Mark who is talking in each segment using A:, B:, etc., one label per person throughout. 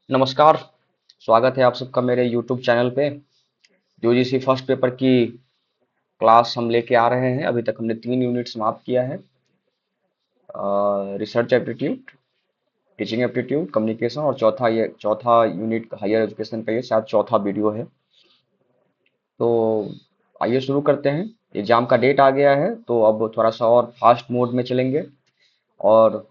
A: नमस्कार। स्वागत है आप सबका मेरे YouTube चैनल पे। यूजीसी फर्स्ट पेपर की क्लास हम लेके आ रहे हैं। अभी तक हमने 3 यूनिट समाप्त किया है। Research aptitude, teaching aptitude, communication, और चौथा यूनिट हायर एजुकेशन का, ये शायद चौथा वीडियो है। तो आइए शुरू करते हैं। एग्जाम का डेट आ गया है तो अब थोड़ा सा और फास्ट मोड में चलेंगे। और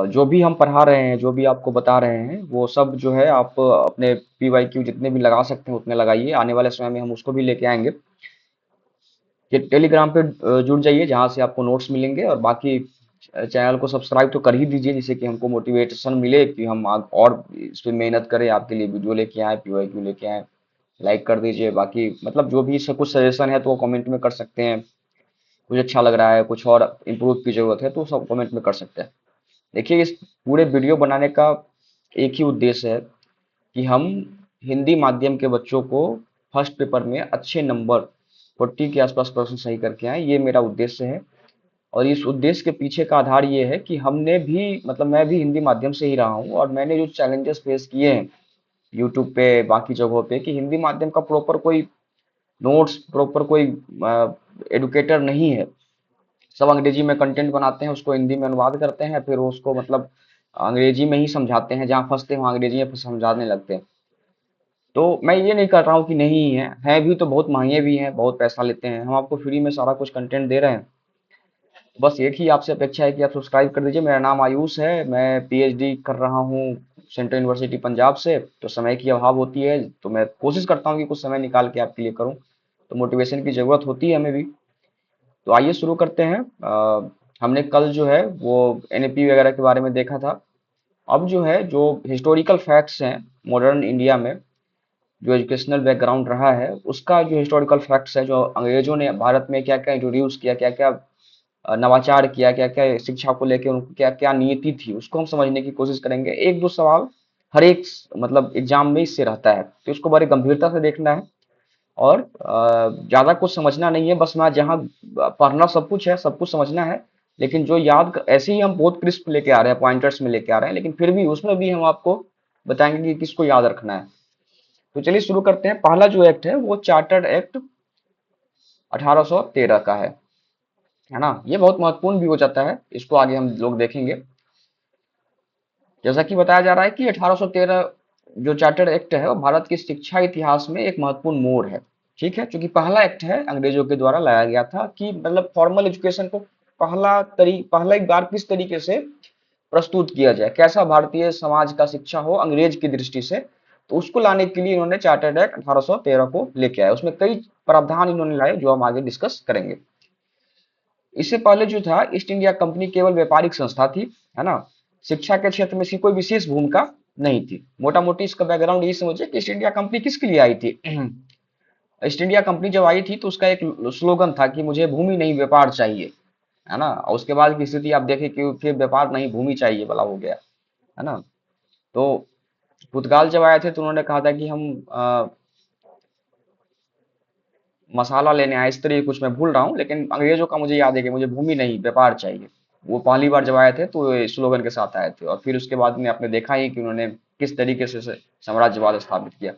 A: जो भी हम पढ़ा रहे हैं, जो भी आपको बता रहे हैं, वो सब जो है आप अपने PYQ जितने भी लगा सकते हैं उतने लगाइए। आने वाले समय में हम उसको भी लेके आएंगे। कि टेलीग्राम पे जुड़ जाइए जहाँ से आपको नोट्स मिलेंगे। और बाकी चैनल को सब्सक्राइब तो कर ही दीजिए, जिससे कि हमको मोटिवेशन मिले कि हम और इस पे मेहनत करें, आपके लिए वीडियो लेके आए, PYQ लेके आए। लाइक कर दीजिए। बाकी मतलब जो भी इससे कुछ सजेशन है तो वो कमेंट में कर सकते हैं। कुछ अच्छा लग रहा है, कुछ और इम्प्रूव की जरूरत है तो सब कमेंट में कर सकते हैं। देखिए, इस पूरे वीडियो बनाने का एक ही उद्देश्य है कि हम हिंदी माध्यम के बच्चों को फर्स्ट पेपर में अच्छे नंबर 40 के आसपास प्रश्न सही करके आए, ये मेरा उद्देश्य है। और इस उद्देश्य के पीछे का आधार ये है कि हमने भी मतलब मैं भी हिंदी माध्यम से ही रहा हूँ, और मैंने जो चैलेंजेस फेस किए हैं यूट्यूब पे, बाकी जगहों पे, कि हिंदी माध्यम का प्रॉपर कोई नोट्स, प्रॉपर कोई एडुकेटर नहीं है। सब अंग्रेजी में कंटेंट बनाते हैं, उसको हिंदी में अनुवाद करते हैं, फिर उसको मतलब अंग्रेजी में ही समझाते हैं। जहाँ फंसते हैं वहाँ अंग्रेजी में समझाने लगते हैं। तो मैं ये नहीं कर रहा हूँ कि नहीं है भी, तो बहुत महंगे भी हैं, बहुत पैसा लेते हैं। हम आपको फ्री में सारा कुछ कंटेंट दे रहे हैं। बस एक ही आपसे अपेक्षा है कि आप सब्सक्राइब कर दीजिए। मेरा नाम आयुष है, मैं PhD कर रहा हूँ सेंट्रल यूनिवर्सिटी पंजाब से। तो समय की अभाव होती है, तो मैं कोशिश करता हूँ कि कुछ समय निकाल के आपके लिए करूँ। तो मोटिवेशन की ज़रूरत होती है हमें भी। तो आइए शुरू करते हैं। हमने कल जो है वो NAP वगैरह के बारे में देखा था। अब जो है, जो हिस्टोरिकल फैक्ट्स हैं मॉडर्न इंडिया में, जो एजुकेशनल बैकग्राउंड रहा है, उसका जो हिस्टोरिकल फैक्ट्स है, जो अंग्रेजों ने भारत में क्या क्या इंट्रोड्यूस किया, क्या क्या नवाचार किया, क्या क्या शिक्षा को लेकर उनकी क्या क्या नीति थी, उसको हम समझने की कोशिश करेंगे। एक दो सवाल हर एक मतलब एग्जाम में इससे रहता है, तो इसको बड़ी गंभीरता से देखना है। और ज्यादा कुछ समझना नहीं है, बस मैं जहाँ पढ़ना सब कुछ है, सब कुछ समझना है। लेकिन जो ऐसे ही हम बहुत क्रिस्प लेके आ रहे हैं, पॉइंटर्स में लेके आ रहे हैं, लेकिन फिर भी उसमें भी हम आपको बताएंगे कि किसको याद रखना है। तो चलिए शुरू करते हैं। पहला जो एक्ट है वो चार्टर्ड एक्ट 1813 का है ना। ये बहुत महत्वपूर्ण भी हो जाता है, इसको आगे हम लोग देखेंगे। जैसा कि बताया जा रहा है कि 1813 जो चार्टर्ड एक्ट है वो भारत की शिक्षा इतिहास में एक महत्वपूर्ण मोड़ है। ठीक है, क्योंकि पहला एक्ट है अंग्रेजों के द्वारा लाया गया था कि मतलब फॉर्मल एजुकेशन को पहला एक बार किस तरीके से प्रस्तुत किया जाए, कैसा भारतीय समाज का शिक्षा हो अंग्रेज की दृष्टि से। तो उसको लाने के लिए इन्होंने चार्टर्ड एक्ट 1813 को लेके आया। उसमें कई प्रावधान इन्होंने लाए जो हम आगे डिस्कस करेंगे। इससे पहले जो था, ईस्ट इंडिया कंपनी केवल व्यापारिक संस्था थी, है ना। शिक्षा के क्षेत्र में इसकी कोई विशेष भूमिका नहीं थी। मोटा मोटी इसका बैकग्राउंड ये समझिए कि ईस्ट इंडिया कंपनी किसके लिए आई थी। ईस्ट इंडिया कंपनी जब आई थी तो उसका एक स्लोगन था कि मुझे भूमि नहीं व्यापार चाहिए, है ना। और उसके बाद की स्थिति आप देखें कि फिर व्यापार नहीं भूमि चाहिए वाला हो गया, है ना। तो पुर्तगाल जब आए थे तो उन्होंने कहा था कि हम मसाला लेने आए, इस तरह कुछ मैं भूल रहा हूँ, लेकिन अंग्रेजों का मुझे याद है कि मुझे भूमि नहीं व्यापार चाहिए। वो पहली बार जब आए थे तो ये स्लोगन के साथ आए थे, और फिर उसके बाद में आपने देखा ही कि उन्होंने किस तरीके से साम्राज्यवाद स्थापित किया।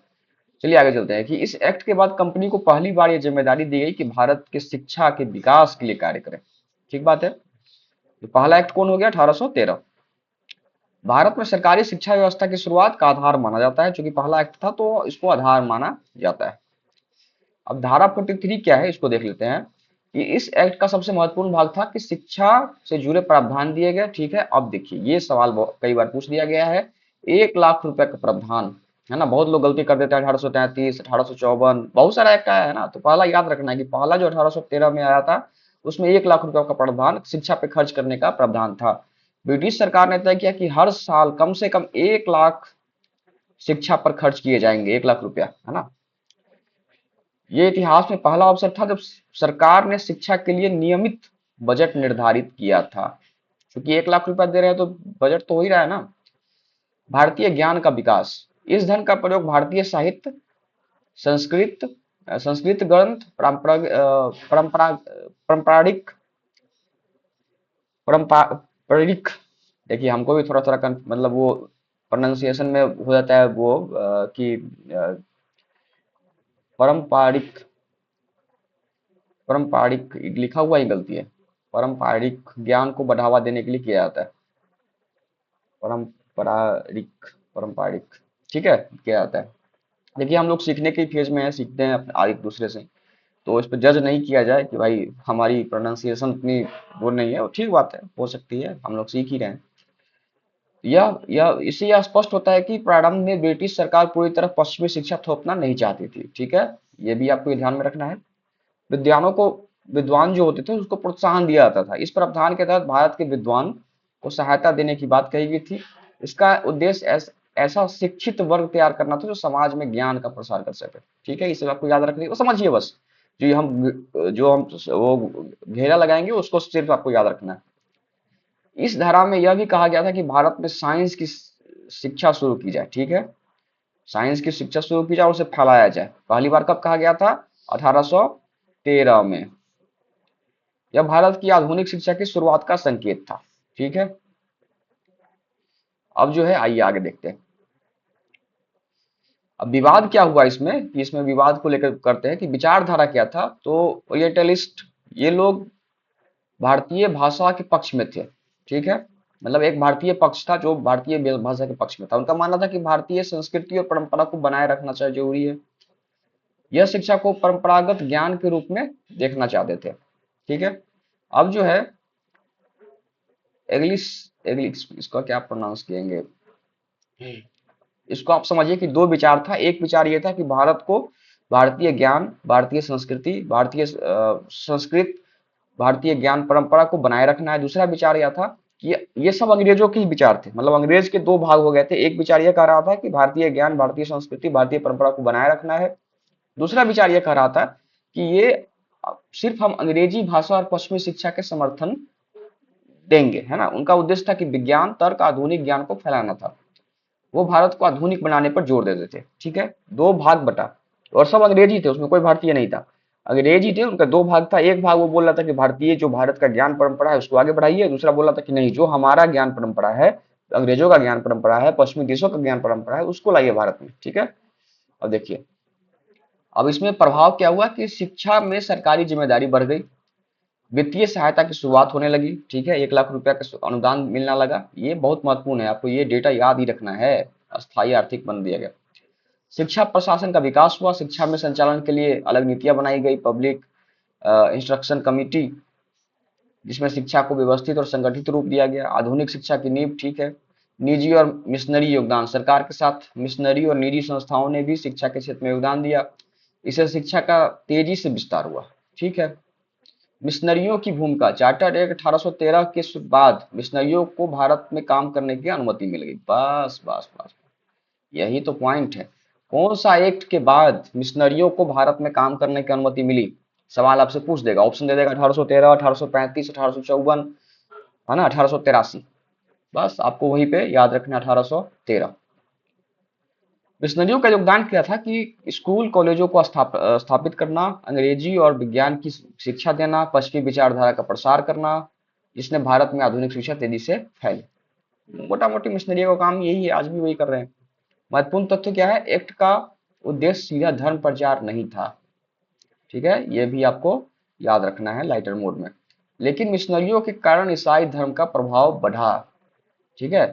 A: चलिए आगे चलते हैं कि इस एक्ट के बाद कंपनी को पहली बार ये जिम्मेदारी दी गई कि भारत के शिक्षा के विकास के लिए कार्य करें। ठीक बात है। तो पहला एक्ट कौन हो गया? 1813। भारत में सरकारी शिक्षा व्यवस्था की शुरुआत का आधार माना जाता है, क्योंकि पहला एक्ट था तो इसको आधार माना जाता है। अब धारा 43 क्या है इसको देख लेते हैं। कि इस एक्ट का सबसे महत्वपूर्ण भाग था कि शिक्षा से जुड़े प्रावधान दिए गए। ठीक है, अब देखिए ये सवाल कई बार पूछ दिया गया है। 1 लाख रुपए का प्रावधान, है ना। बहुत लोग गलती कर देते हैं, 1833, 1854, बहुत सारा एक्ट आया है ना। तो पहला याद रखना है कि पहला जो 1813 में आया था उसमें 1 लाख रुपए का प्रावधान शिक्षा पे खर्च करने का प्रावधान था। ब्रिटिश सरकार ने तय किया कि हर साल कम से कम 1 लाख शिक्षा पर खर्च किए जाएंगे, 1 लाख रुपया, है ना। ये इतिहास में पहला अवसर था जब सरकार ने शिक्षा के लिए नियमित बजट निर्धारित किया था। क्योंकि 1 लाख रुपया दे रहे हैं तो बजट तो हो ही रहा है ना। भारतीय ज्ञान का विकास, इस धन का प्रयोग भारतीय साहित्य, संस्कृत संस्कृत ग्रंथ, पारंपरिक पारंपरिक, देखिए हमको भी थोड़ा थोड़ा मतलब वो प्रोनाउंसिएशन में हो जाता है वो कि पारंपरिक, पारंपरिक लिखा हुआ ही गलती है। पारंपरिक ज्ञान को बढ़ावा देने के लिए किया जाता है। पारंपरिक, पारंपरिक, ठीक है, किया जाता है। देखिए हम लोग सीखने के फेज में है, सीखते हैं अपने एक दूसरे से, तो इस पर जज नहीं किया जाए कि भाई हमारी प्रोनाउंसिएशन इतनी वो नहीं है, वो ठीक बात है, हो सकती है, हम लोग सीख ही रहे हैं। यह इससे यह स्पष्ट होता है कि प्रारंभ में ब्रिटिश सरकार पूरी तरह पश्चिमी शिक्षा थोपना नहीं चाहती थी, ठीक है, ये भी आपको ध्यान में रखना है। विद्वानों को, विद्वान जो होते थे उसको प्रोत्साहन दिया जाता था। इस प्रावधान के तहत भारत के विद्वान को सहायता देने की बात कही गई थी। इसका उद्देश्य ऐसा शिक्षित वर्ग तैयार करना था जो समाज में ज्ञान का प्रसार कर सके, ठीक है, इसे आपको याद रखने को समझिए बस। जो हम वो घेरा लगाएंगे उसको सिर्फ आपको याद रखना है। इस धारा में यह भी कहा गया था कि भारत में साइंस की शिक्षा शुरू की जाए, ठीक है, साइंस की शिक्षा शुरू की जाए और उसे फैलाया जाए। पहली बार कब कहा गया था? 1813 में। यह भारत की आधुनिक शिक्षा की शुरुआत का संकेत था, ठीक है। अब जो है आइए आगे देखते हैं। अब विवाद क्या हुआ इसमें, कि इसमें विवाद को लेकर करते हैं कि विचारधारा क्या था। तो ओरिएंटलिस्ट, ये लोग भारतीय भाषा के पक्ष में थे, ठीक है, मतलब एक भारतीय पक्ष था जो भारतीय भाषा के पक्ष में था। उनका मानना था कि भारतीय संस्कृति और परंपरा को बनाए रखना चाहिए, जरूरी है। यह शिक्षा को परंपरागत ज्ञान के रूप में देखना चाहते थे, ठीक है। अब जो है एग्लिश, एग्लिश इसका क्या प्रोनाउंस किएंगे, इसको आप समझिए कि दो विचार था। एक विचार ये था कि भारत को भारतीय ज्ञान, भारतीय संस्कृति, भारतीय संस्कृत, भारतीय ज्ञान परंपरा को बनाए रखना है। दूसरा विचार यह था कि ये सब अंग्रेजों के ही विचार थे, मतलब अंग्रेज के दो भाग हो गए थे। एक विचार यह कह रहा था कि भारतीय ज्ञान, भारतीय संस्कृति, भारतीय परंपरा को बनाए रखना है। दूसरा विचार यह कह रहा था कि ये सिर्फ हम अंग्रेजी भाषा और पश्चिमी शिक्षा के समर्थन देंगे, है ना। उनका उद्देश्य था कि विज्ञान, तर्क, आधुनिक ज्ञान को फैलाना था। वो भारत को आधुनिक बनाने पर जोर देते थे, ठीक है। दो भाग बटा, और सब अंग्रेजी थे, उसमें कोई भारतीय नहीं था, अंग्रेजी थे। उनका दो भाग था। एक भाग वो बोल रहा था कि भारतीय जो भारत का ज्ञान परंपरा है उसको आगे बढ़ाइए। दूसरा बोल रहा था कि नहीं, जो हमारा ज्ञान परंपरा है, अंग्रेजों का ज्ञान परंपरा है, पश्चिमी देशों का ज्ञान परंपरा है, उसको लाइए भारत में, ठीक है। अब देखिए, अब इसमें प्रभाव क्या हुआ कि शिक्षा में सरकारी जिम्मेदारी बढ़ गई, वित्तीय सहायता की शुरुआत होने लगी, ठीक है, 1 लाख रुपया का अनुदान मिलना लगा। ये बहुत महत्वपूर्ण है, आपको ये डेटा याद ही रखना है। अस्थायी आर्थिक बन दिया गया। शिक्षा प्रशासन का विकास हुआ, शिक्षा में संचालन के लिए अलग नीतियां बनाई गई, पब्लिक इंस्ट्रक्शन कमिटी, जिसमें शिक्षा को व्यवस्थित और संगठित रूप दिया गया। आधुनिक शिक्षा की नींव, ठीक है। निजी और मिशनरी योगदान, सरकार के साथ मिशनरी और निजी संस्थाओं ने भी शिक्षा के क्षेत्र में योगदान दिया। इससे शिक्षा का तेजी से विस्तार हुआ, ठीक है। मिशनरियों की भूमिका, चार्टर्ड एक्ट 1813 के बाद मिशनरियों को भारत में काम करने की अनुमति मिल गई। बस बस बस, यही तो पॉइंट है। कौन सा एक्ट के बाद मिशनरियों को भारत में काम करने की अनुमति मिली? सवाल आपसे पूछ देगा, ऑप्शन दे देगा 1813, 1835, 1854, है ना, 1883। बस आपको वहीं पे याद रखना, 1813। मिशनरियों का योगदान क्या था कि स्कूल कॉलेजों को स्थापित करना, अंग्रेजी और विज्ञान की शिक्षा देना, पश्चिमी विचारधारा का प्रसार करना, जिसने भारत में आधुनिक शिक्षा तेजी से फैली। मोटा मोटी मिशनरियों का काम यही है, आज भी वही कर रहे हैं। महत्वपूर्ण तथ्य क्या है, एक्ट का उद्देश्य सीधा धर्म प्रचार नहीं था, ठीक है, ये भी आपको याद रखना है लाइटर मोड में। लेकिन मिशनरियों के कारण ईसाई धर्म का प्रभाव बढ़ा, ठीक है।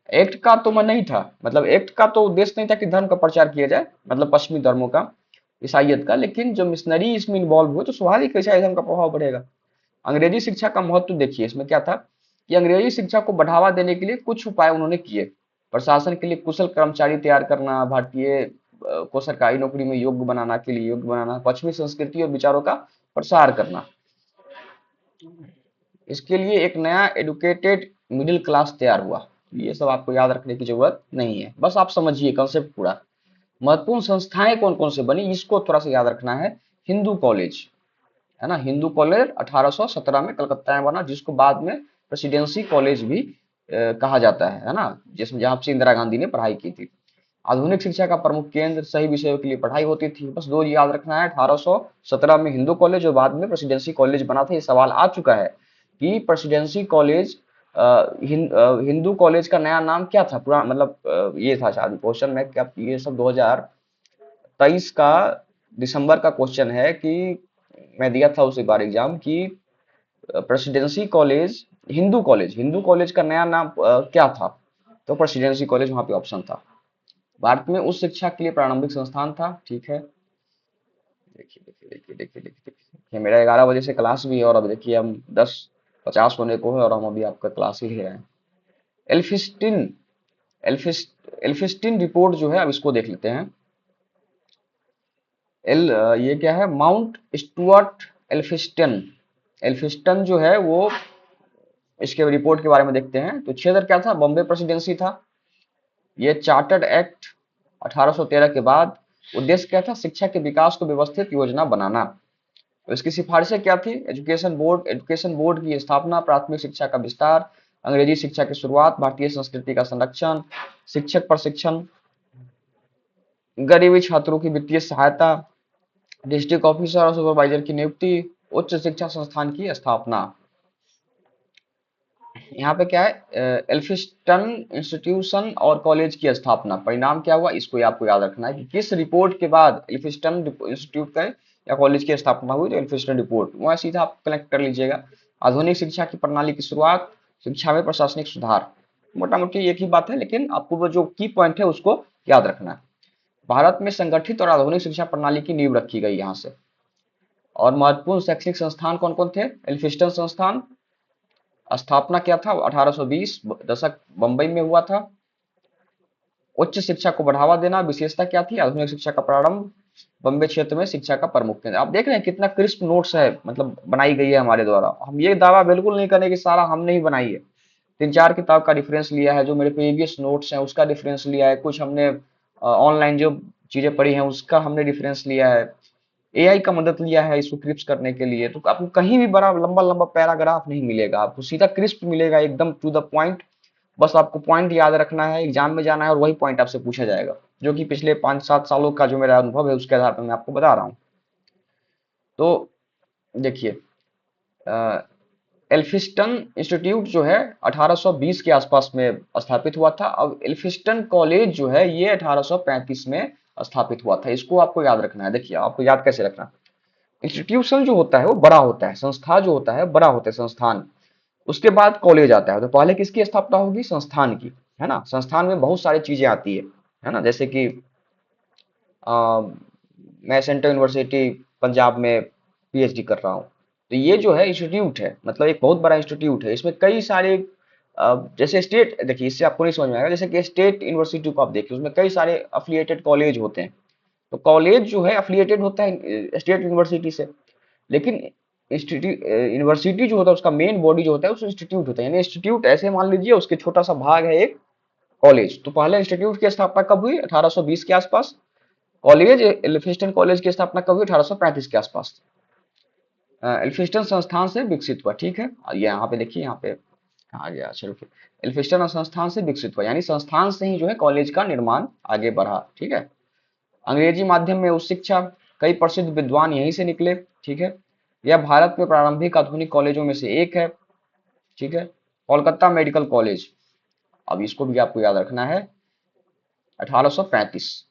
A: एक्ट का तो मन नहीं था, मतलब एक्ट का तो उद्देश्य नहीं था कि धर्म का प्रचार किया जाए, मतलब पश्चिमी धर्मों का, ईसाइयत का, लेकिन जो मिशनरी इसमें इन्वॉल्व हुए तो स्वाभाविक ईसाई धर्म का प्रभाव बढ़ेगा। अंग्रेजी शिक्षा का महत्व देखिए, इसमें क्या था कि अंग्रेजी शिक्षा को बढ़ावा देने के लिए कुछ उपाय उन्होंने किए। प्रशासन के लिए कुशल कर्मचारी तैयार करना, भारतीय को सरकारी नौकरी में योग्य बनाना, के लिए योग्य बनाना, पश्चिमी संस्कृति और विचारों का प्रसार करना। इसके लिए एक नया एडुकेटेड मिडिल क्लास तैयार हुआ। ये सब आपको याद रखने की जरूरत नहीं है, बस आप समझिए कंसेप्ट पूरा। महत्वपूर्ण संस्थाएं कौन कौन से बनी, इसको थोड़ा सा याद रखना है। हिंदू कॉलेज, है ना, हिंदू कॉलेज 1817 में कलकत्ता में बना, जिसको बाद में प्रेसिडेंसी कॉलेज भी कहा जाता है ना, जिसमें जहां से इंदिरा गांधी ने पढ़ाई की थी। आधुनिक शिक्षा का प्रमुख केंद्र, सही विषयों के लिए पढ़ाई होती थी। बस दो याद रखना है, 1817 में हिंदू कॉलेज और बाद में प्रेसिडेंसी कॉलेज बना था। ये सवाल आ चुका है कि प्रेसिडेंसी कॉलेज हिंदू कॉलेज का नया नाम क्या था पुराना, मतलब ये था शायद क्वेश्चन में क्या, ये सब 2023 का दिसंबर का क्वेश्चन है कि मैं दिया था उस एक बार एग्जाम की प्रेसिडेंसी कॉलेज, हिंदू कॉलेज का नया नाम क्या था। तो प्रेसिडेंसी कॉलेज वहां पे ऑप्शन था। भारत में उच्च शिक्षा के लिए प्रारंभिक संस्थान था, ठीक है। देखिए देखिए देखिए देखिए देखिए देखिए मेरा 11 बजे से क्लास भी है, और अब देखिए हम 10:50 होने को है और हम अभी आपका क्लास ही ले रहे हैं। एल्फिस्टिन एल्फिस एल्फिस्टिन रिपोर्ट जो है, अब इसको देख लेते हैं। ये क्या है, माउंट स्टुअर्ट एल्फिस्टन। एल्फिस्टन जो है वो, इसके रिपोर्ट के बारे में देखते हैं। तो क्षेत्र क्या था, बॉम्बे प्रेसिडेंसी था। ये चार्टर्ड एक्ट 1813 के बाद। उद्देश्य क्या था, शिक्षा के विकास को व्यवस्थित योजना बनाना। तो इसकी सिफारिशें क्या थी, एजुकेशन बोर्ड की स्थापना, प्राथमिक शिक्षा का विस्तार, अंग्रेजी शिक्षा की शुरुआत, भारतीय संस्कृति का संरक्षण, शिक्षक प्रशिक्षण, गरीबी छात्रों की वित्तीय सहायता, डिस्ट्रिक्ट ऑफिसर और सुपरवाइजर की नियुक्ति, उच्च शिक्षा संस्थान की स्थापना। यहाँ पे क्या है, एल्फिस्टन इंस्टीट्यूशन और कॉलेज की स्थापना। परिणाम क्या हुआ, इसको आपको याद रखना है कि किस रिपोर्ट के बाद एल्फिस्टन इंस्टीट्यूट का या कॉलेज की स्थापना हुई। तो एल्फिस्टन रिपोर्ट वह सीधा आप कनेक्ट कर लीजिएगा। आधुनिक शिक्षा की प्रणाली की शुरुआत, शिक्षा में प्रशासनिक सुधार। मोटा मोटी एक ही बात है, लेकिन आपको वो जो की पॉइंट है उसको याद रखना है। भारत में संगठित और आधुनिक शिक्षा प्रणाली की नींव रखी गई यहाँ से। और महत्वपूर्ण शैक्षणिक संस्थान कौन कौन थे, एल्फिस्टन संस्थान, स्थापना क्या था 1820 दशक बंबई में हुआ था। उच्च शिक्षा को बढ़ावा देना, विशेषता क्या थी, आधुनिक शिक्षा का प्रारंभ, बम्बे क्षेत्र में शिक्षा का प्रमुख केंद्र। आप देख रहे हैं कितना क्रिस्प नोट्स है, मतलब बनाई गई है हमारे द्वारा। हम ये दावा बिल्कुल नहीं करें कि सारा हमने ही बनाई है। 3-4 किताब का रेफरेंस लिया है, जो मेरे प्रीवियस नोट्स हैं उसका रेफरेंस लिया है, कुछ हमने ऑनलाइन जो चीजें पढ़ी हैं उसका हमने रेफरेंस लिया है, एआई का मदद लिया है इसको क्रिप्स करने के लिए। तो आपको कहीं भी बड़ा लंबा लंबा पैराग्राफ नहीं मिलेगा, आपको सीधा क्रिस्प मिलेगा, एकदम टू द पॉइंट। बस आपको पॉइंट याद रखना है, एग्जाम में जाना है और वही पॉइंट आपसे पूछा जाएगा, जो कि पिछले 5-7 सालों का जो मेरा अनुभव है उसके आधार पर मैं आपको बता रहा हूँ। तो देखिए, एल्फिस्टन इंस्टीट्यूट जो है 1820 के आसपास में स्थापित हुआ था। अब एल्फिस्टन कॉलेज जो है ये 1835 में स्थापित हुआ था। इसको आपको याद रखना है। देखिए आपको याद कैसे रखना, इंस्टीट्यूशन जो होता है वो बड़ा होता है, संस्था जो होता है बड़ा होता है, संस्थान। उसके बाद कॉलेज आता है। तो पहले किसकी स्थापना होगी, संस्थान की, है ना। संस्थान में बहुत सारी चीजें आती है ना, जैसे कि अ, मैं सेंट्रल यूनिवर्सिटी पंजाब में पीएचडी कर रहा हूँ। तो ये जो है इंस्टीट्यूट है, मतलब एक बहुत बड़ा इंस्टीट्यूट है। इसमें कई सारे जैसे स्टेट, देखिए इससे आपको नहीं समझ में आएगा, जैसे कि स्टेट यूनिवर्सिटी को आप देखिए उसमें कई सारे अफिलिएटेड कॉलेज होते हैं। तो कॉलेज जो है अफिलिएटेड होता है स्टेट यूनिवर्सिटी से। लेकिन इंस्टीट्यूट यूनिवर्सिटी जो होता है उसका मेन बॉडी जो होता है उस इंस्टीट्यूट होता है। यानी इंस्टीट्यूट ऐसे मान लीजिए उसके छोटा सा भाग है एक कॉलेज। तो पहले इंस्टीट्यूट की स्थापना कब हुई, 1820 के आसपास। कॉलेज एल्फिंस्टन कॉलेज की स्थापना कब हुई, 1835 के आसपास। एल्फिंस्टन संस्थान से विकसित हुआ, ठीक है। और ये यहाँ पे देखिए, यहाँ पे आ गया, चलो ठीक। एल्फिंस्टन संस्थान से विकसित हुआ, यानी संस्थान से ही जो है कॉलेज का निर्माण आगे बढ़ा, ठीक है। अंग्रेजी माध्यम में उच्च शिक्षा, कई प्रसिद्ध विद्वान यहीं से निकले, ठीक है। यह भारत में प्रारंभिक आधुनिक कॉलेजों में से एक है, ठीक है। कोलकाता मेडिकल कॉलेज, अब इसको भी आपको याद रखना है, 1835।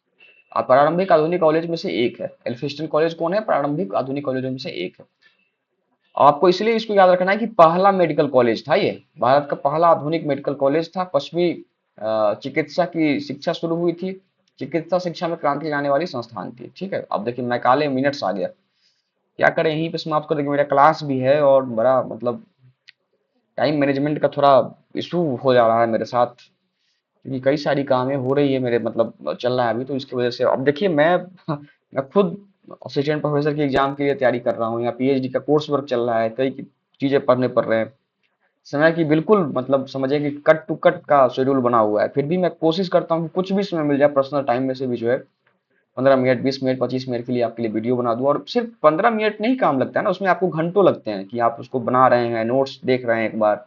A: अब प्रारंभिक आधुनिक कॉलेज में से एक है। एल्फिंस्टन कॉलेज कौन है, प्रारंभिक आधुनिक कॉलेजों में से एक है। आपको इसलिए इसको याद रखना है कि पहला मेडिकल कॉलेज था ये, भारत का पहला आधुनिक मेडिकल कॉलेज था। पश्चिमी चिकित्सा की शिक्षा शुरू हुई थी। चिकित्सा शिक्षा में क्रांति लाने वाली संस्थान थी, ठीक है। अब देखिए मैं काले मिनट्स आ गया, क्या करें, यहीं पे समाप्त कर देंगे। मेरा क्लास भी है और बड़ा मतलब टाइम मैनेजमेंट का थोड़ा इशू हो जा रहा है मेरे साथ, क्योंकि कई सारी कामें हो रही है मेरे, मतलब चल रहा है अभी। तो इसकी वजह से अब देखिए मैं खुद असिस्टेंट प्रोफेसर की एग्जाम के लिए तैयारी कर रहा हूँ, या पीएचडी का कोर्स वर्क चल रहा है, कई चीजें पढ़ने पड़ रहे हैं। समय की बिल्कुल मतलब समझिए कि कट टू कट का शेड्यूल बना हुआ है। फिर भी मैं कोशिश करता हूँ कि कुछ भी समय मिल जाए पर्सनल टाइम में से भी जो है 15 मिनट, 20 मिनट, 25 मिनट के लिए आपके लिए वीडियो बना दूं। और सिर्फ 15 मिनट नहीं काम लगता है ना, उसमें आपको घंटों लगते हैं कि आप उसको बना रहे हैं, नोट्स देख रहे हैं एक बार,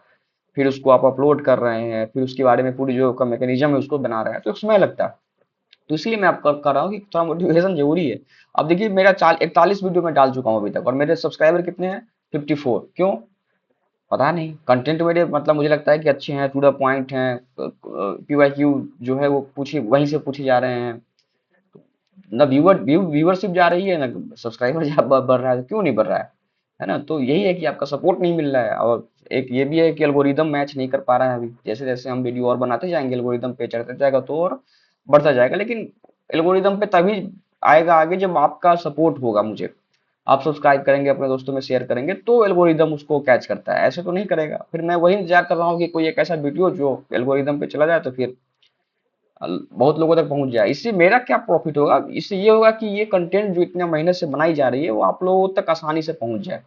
A: फिर उसको आप अपलोड कर रहे हैं, फिर उसके बारे में पूरी जो का मैकेनिज्म है उसको बना रहे हैं, तो समय लगता है। तो इसलिए मैं आपको कर रहा हूँ कि थोड़ा मोटिवेशन जरूरी है। अब देखिए मेरा 41 वीडियो में डाल चुका हूँ अभी तक, और मेरे सब्सक्राइबर कितने हैं, 54। क्यों, पता नहीं, कंटेंट मेरे मतलब मुझे लगता है कि अच्छे हैं, टू द पॉइंट हैं, PYQ जो है वो पूछे वहीं से पूछे जा रहे हैं। ना व्यूवरशिप जा रही है, ना सब्सक्राइबर बढ़ रहा है, तो क्यों नहीं बढ़ रहा है ना? तो यही है कि आपका सपोर्ट नहीं मिल रहा है, और एक ये भी है कि एल्गोरिदम मैच नहीं कर पा रहा है अभी। जैसे जैसे हम वीडियो और बनाते जाएंगे, एल्गोरिदम पे चढ़ते जाएगा तो और बढ़ता जाएगा, लेकिन एल्गोरिदम पे तभी आएगा आगे जब आपका सपोर्ट होगा मुझे। आप सब्सक्राइब करेंगे, अपने दोस्तों में शेयर करेंगे, तो एल्गोरिदम उसको कैच करता है, ऐसे तो नहीं करेगा। फिर मैं वही इंतजार कर रहा हूँ कि कोई एक ऐसा वीडियो जो एल्गोरिदम पे चला जाए, तो फिर बहुत लोगों तक पहुंच जाए। इससे मेरा क्या प्रॉफिट होगा? इससे ये होगा कि ये कंटेंट जो इतने महीने से बनाई जा रही है वो आप लोगों तक आसानी से पहुंच जाए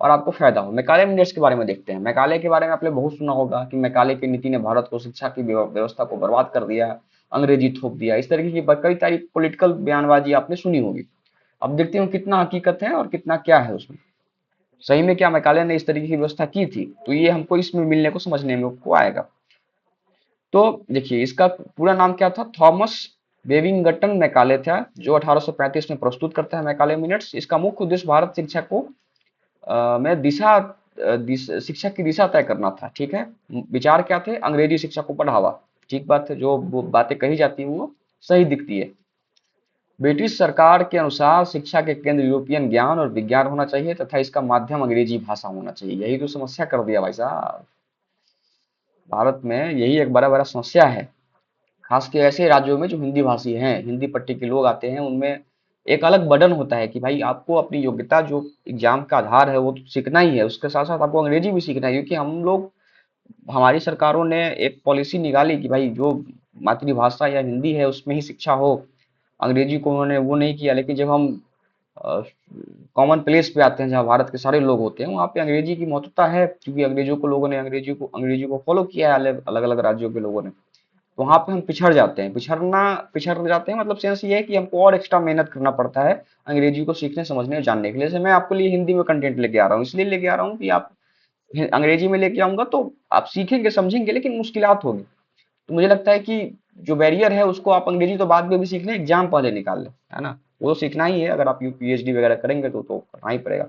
A: और आपको फायदा हो। मैकाले मिनट्स के बारे में देखते हैं। मैकाले के बारे में आपने बहुत सुना होगा कि मैकाले की नीति ने भारत को शिक्षा की व्यवस्था को बर्बाद कर दिया, अंग्रेजी थोप दिया, इस तरीके की कई सारी पॉलिटिकल बयानबाजी आपने सुनी होगी। अब देखते हैं कितना हकीकत है और कितना क्या है उसमें। सही में क्या मैकाले ने इस तरीके की व्यवस्था की थी? तो ये हमको इसमें मिलने को, समझने में को आएगा। तो देखिए, इसका पूरा नाम क्या था? थॉमस बेबिंगटन मैकाले था, जो 1835 में प्रस्तुत करता है मैकाले मिनट्स। इसका मुख्य उद्देश्य भारत शिक्षा को में शिक्षा की दिशा तय करना था। ठीक है, विचार क्या थे? अंग्रेजी शिक्षा को बढ़ावा। ठीक बात है, जो वो बातें कही जाती है वो सही दिखती है। ब्रिटिश सरकार के अनुसार शिक्षा के केंद्र यूरोपियन ज्ञान और विज्ञान होना चाहिए तथा इसका माध्यम अंग्रेजी भाषा होना चाहिए। यही तो समस्या कर दिया भाई साहब, भारत में यही एक बड़ा बड़ा समस्या है। खास के ऐसे राज्यों में जो हिंदी भाषी हैं, हिंदी पट्टी के लोग आते हैं, उनमें एक अलग बर्डन होता है कि भाई आपको अपनी योग्यता जो एग्जाम का आधार है वो तो सीखना ही है, उसके साथ साथ आपको अंग्रेजी भी सीखना है। क्योंकि हम लोग, हमारी सरकारों ने एक पॉलिसी निकाली कि भाई जो मातृभाषा या हिंदी है उसमें ही शिक्षा हो, अंग्रेजी को उन्होंने वो नहीं किया। लेकिन जब हम कॉमन प्लेस पे आते हैं जहाँ भारत के सारे लोग होते हैं, वहाँ पे अंग्रेजी की महत्वता है, क्योंकि अंग्रेजों को लोगों ने अंग्रेजी को फॉलो किया है, अलग अलग राज्यों के लोगों ने। तो वहाँ पे हम पिछड़ जाते हैं, पिछड़ जाते हैं, मतलब सेंस ये है कि हमको और एक्स्ट्रा मेहनत करना पड़ता है अंग्रेजी को सीखने, समझने और जानने के लिए। जैसे मैं आपके लिए हिंदी में कंटेंट लेके आ रहा हूँ, इसलिए लेके आ रहा हूँ कि आप अंग्रेजी में लेके आऊंगा तो आप सीखेंगे समझेंगे, लेकिन मुश्किलात होगी। तो मुझे लगता है कि जो बैरियर है उसको आप अंग्रेजी तो बाद में भी सीख लें, एग्जाम पहले निकाल लें, है ना? वो तो सीखना ही है, अगर आप PhD वगैरह करेंगे तो करना ही पड़ेगा।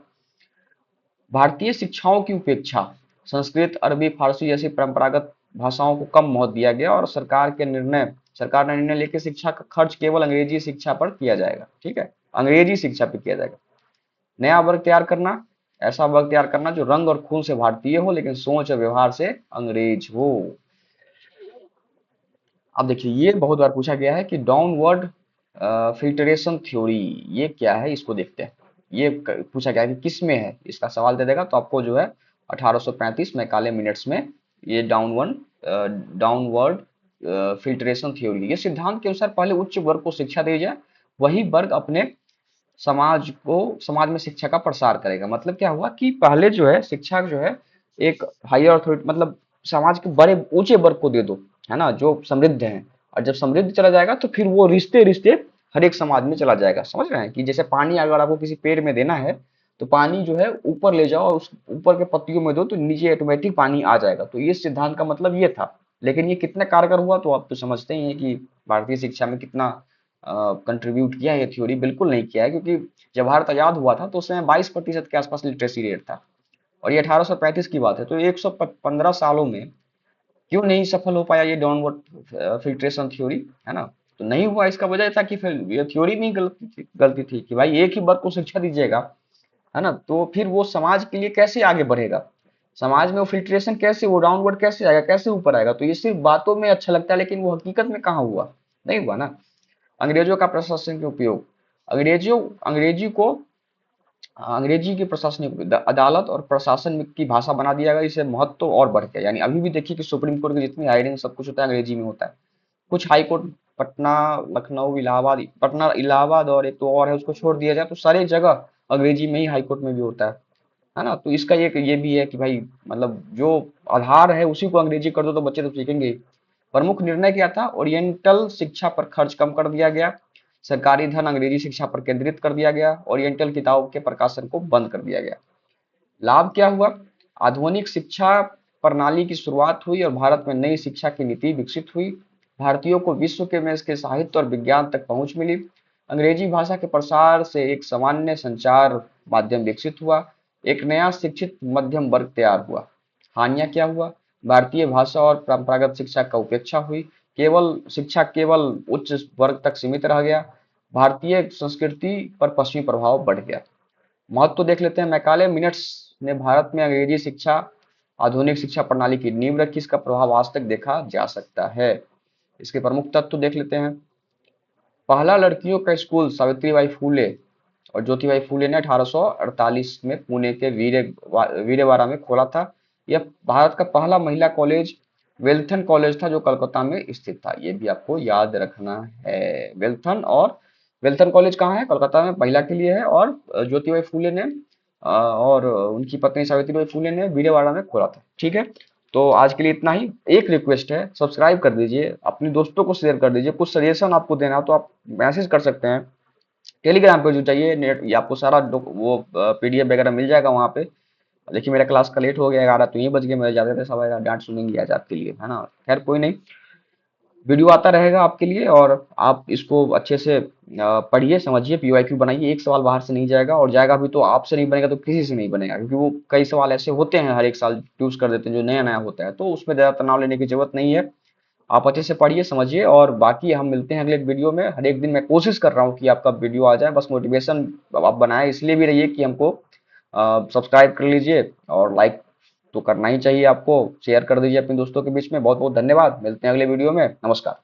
A: भारतीय शिक्षाओं की उपेक्षा, संस्कृत, अरबी, फारसी जैसी परंपरागत भाषाओं को कम महत्व दिया गया और सरकार ने निर्णय लेकर शिक्षा का खर्च केवल अंग्रेजी शिक्षा पर किया जाएगा। ठीक है, अंग्रेजी शिक्षा पर किया जाएगा। नया वर्ग तैयार करना, ऐसा वर्ग तैयार करना जो रंग और खून से भारतीय हो लेकिन सोच और व्यवहार से अंग्रेज हो। अब देखिए, ये बहुत बार पूछा गया है कि डाउनवर्ड फिल्टरेशन थ्योरी ये क्या है, इसको देखते हैं। ये पूछा गया है कि किस में है, इसका सवाल दे देगा तो आपको जो है 1835 मैकाले मिनट्स में ये डाउनवर्ड फिल्टरेशन थ्योरी, ये सिद्धांत के अनुसार पहले उच्च वर्ग को शिक्षा दी जाए, वही वर्ग अपने समाज में शिक्षा का प्रसार करेगा। मतलब क्या हुआ कि पहले जो है शिक्षा जो है एक हायर अथॉरिटी, मतलब समाज के बड़े ऊंचे वर्ग को दे दो, है ना, जो समृद्ध हैं। और जब समृद्ध चला जाएगा तो फिर वो रिश्ते रिश्ते हर एक समाज में चला जाएगा। समझ रहे हैं कि जैसे पानी अगर आपको किसी पेड़ में देना है, तो पानी जो है ऊपर ले जाओ और उस ऊपर के पत्तियों में दो, तो नीचे ऑटोमेटिक पानी आ जाएगा। तो ये सिद्धांत का मतलब ये था। लेकिन ये कितना कारगर हुआ तो आप तो समझते ही हैं कि भारतीय शिक्षा में कितना कंट्रीब्यूट किया है ये थ्योरी। बिल्कुल नहीं किया है, क्योंकि जब भारत आजाद हुआ था तो उस समय 22% के आसपास लिटरेसी रेट था, और ये 1835 की बात है। तो 115 सालों में क्यों नहीं सफल हो पाया ये डाउनवर्ड फिल्ट्रेशन थ्योरी, है ना? तो नहीं हुआ, इसका वजह था कि फिर ये थ्योरी में ही गलती थी कि भाई एक ही वर्ग को शिक्षा दीजिएगा, है ना, तो फिर वो समाज के लिए कैसे आगे बढ़ेगा? समाज में वो फिल्ट्रेशन कैसे, वो डाउनवर्ड कैसे आएगा, कैसे ऊपर आएगा? तो ये सिर्फ बातों में अच्छा लगता है, लेकिन वो हकीकत में कहाँ हुआ? नहीं हुआ ना। अंग्रेजों का प्रशासनिक उपयोग, अंग्रेजियों अंग्रेजी को अंग्रेजी की प्रशासनिक अदालत और प्रशासन की भाषा बना दिया गया। इसे महत्व तो और बढ़ गया। यानी अभी भी देखिए कि सुप्रीम कोर्ट की जितनी हायरिंग सब कुछ होता है अंग्रेजी में होता है। कुछ हाई कोर्ट, पटना, लखनऊ, इलाहाबाद, पटना, इलाहाबाद और एक तो और है, उसको छोड़ दिया जाए तो सारी जगह अंग्रेजी में ही हाई कोर्ट में भी होता है ना? तो इसका ये भी है कि भाई मतलब जो आधार है उसी को अंग्रेजी कर दो तो बच्चे तो सीखेंगे ही। प्रमुख निर्णय क्या था? ओरिएंटल शिक्षा पर खर्च कम कर दिया गया, सरकारी धन अंग्रेजी शिक्षा पर केंद्रित कर दिया गया, ओरिएंटल किताबों के प्रकाशन को बंद कर दिया गया। लाभ क्या हुआ? आधुनिक शिक्षा प्रणाली की शुरुआत हुई और भारत में नई शिक्षा की नीति विकसित हुई। भारतीयों को विश्व के में इसके साहित्य और विज्ञान तक पहुंच मिली। अंग्रेजी भाषा के प्रसार से एक सामान्य संचार माध्यम विकसित हुआ। एक नया शिक्षित मध्यम वर्ग तैयार हुआ। हानियां क्या हुआ? भारतीय भाषा और परंपरागत शिक्षा का उपेक्षा हुई। केवल शिक्षा केवल उच्च वर्ग तक सीमित रह गया। भारतीय संस्कृति पर पश्चिमी प्रभाव बढ़ गया। महत्व तो देख लेते हैं। मैकाले मिनट्स ने भारत में अंग्रेजी शिक्षा आधुनिक शिक्षा प्रणाली की नींव रखी। इसका प्रभाव आज तक देखा जा सकता है। इसके प्रमुख तत्व देख लेते हैं। पहला लड़कियों का स्कूल सावित्रीबाई फूले और ज्योतिबाई फूले ने 1848 में पुणे के वीरेवाड़ा में खोला था। यह भारत का पहला महिला कॉलेज वेल्थन कॉलेज था, जो कलकत्ता में स्थित था। ये भी आपको याद रखना है। वेल्थन कॉलेज कहाँ है? कोलकाता में, महिला के लिए है। और ज्योतिबाई फूले ने और उनकी पत्नी सावित्रीबाई फूले ने वीरेवाड़ा में खोला था। ठीक है। तो आज के लिए इतना ही। एक रिक्वेस्ट है, सब्सक्राइब कर दीजिए, अपने दोस्तों को शेयर कर दीजिए। कुछ सजेशन आपको देना हो तो आप मैसेज कर सकते हैं। टेलीग्राम पे जो चाहिए नेट, ये आपको सारा वो पीडीएफ वगैरह मिल जाएगा वहाँ पे। देखिए मेरा क्लास का लेट हो गया, 11 तो ये बज गए, मेरे जाते थे सब डांट सुनेंगे आज आपके लिए, है ना। खैर कोई नहीं, वीडियो आता रहेगा आपके लिए और आप इसको अच्छे से पढ़िए, समझिए, पीवाईक्यू बनाइए। एक सवाल बाहर से नहीं जाएगा, और जाएगा भी तो आपसे नहीं बनेगा तो किसी से नहीं बनेगा, क्योंकि वो कई सवाल ऐसे होते हैं हर एक साल यूज कर देते हैं जो नया नया होता है, तो उसमें ज़्यादा तनाव लेने की जरूरत नहीं है। आप अच्छे से पढ़िए, समझिए, और बाकी हम मिलते हैं अगले वीडियो में। हर एक दिन मैं कोशिश कर रहा हूँ कि आपका वीडियो आ जाए, बस मोटिवेशन आप बनाए इसलिए भी रहिए कि हमको सब्सक्राइब कर लीजिए, और लाइक तो करना ही चाहिए आपको। शेयर कर दीजिए अपने दोस्तों के बीच में। बहुत बहुत धन्यवाद। मिलते हैं अगले वीडियो में। नमस्कार।